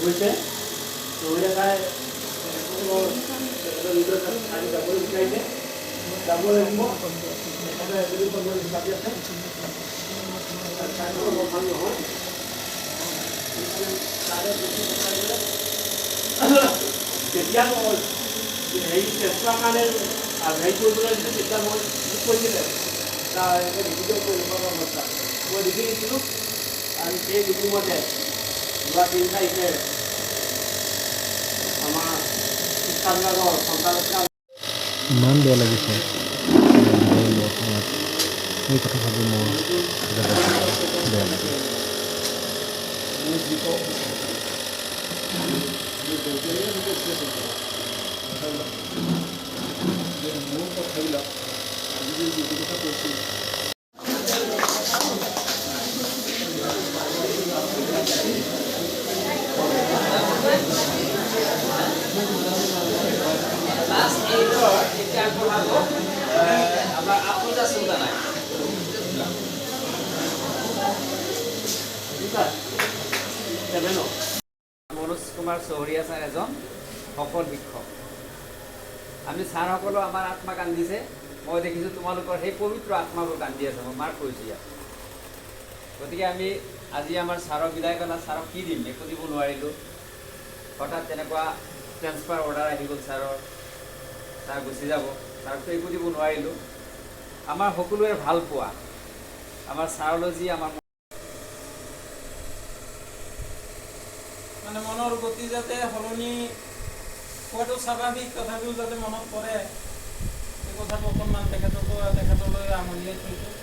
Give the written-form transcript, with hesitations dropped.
বুঝছে তো ওই জায়গায় ডাবল শিকাইছে ডাবল লাগিব এখানে যদি কোনো হিসাবি আছে আর চাইলে ভাল নহয় তেতিয়া মই হেৰি চেষ্টাৰ কাৰণে হেৰি কৰিবলৈ দিছোঁ তেতিয়া মই ঠিক কৰিছিলে তাৰ ভিডিঅ' কৰিব অৱস্থা মই লিখি দিছিলোঁ আৰু সেই লিখিমতে যোৱা 3 তাৰিখে আমাৰ শিক্ষা বিভাগৰ সঞ্চালকে ইমান বেয়া লাগিছে এই কথা ভাবি মোৰ বেয়া লাগে মনোজ কুমাৰ চহৰীয়া ছাৰ এজন সফল শিক্ষক আমি ছাৰসকলেও আমাৰ আত্মা কান্দিছে মই দেখিছোঁ তোমালোকৰ সেই পবিত্ৰ আত্মাবোৰ কান্দি আছে মই মাৰ কৈছোঁ ইয়াত গতিকে আমি আজি আমাৰ ছাৰক বিদায় কৰা ছাৰক কি দিম একো দিব নোৱাৰিলোঁ হঠাৎ তেনেকুৱা ট্ৰেন্সফাৰ অৰ্ডাৰ আহি গ'ল ছাৰৰ ছাৰ গুচি যাব ছাৰকতো একো দিব নোৱাৰিলোঁ আমাৰ সকলোৰে ভাল পোৱা আমাৰ ছাৰলৈ যি আমাৰ মানে মনৰ গতি যাতে সলনি হোৱাটো স্বাভাৱিক তথাপিও যাতে মনত পৰে এই কথাটো অকণমান তেখেতলৈ আমনিয়াই থৈছোঁ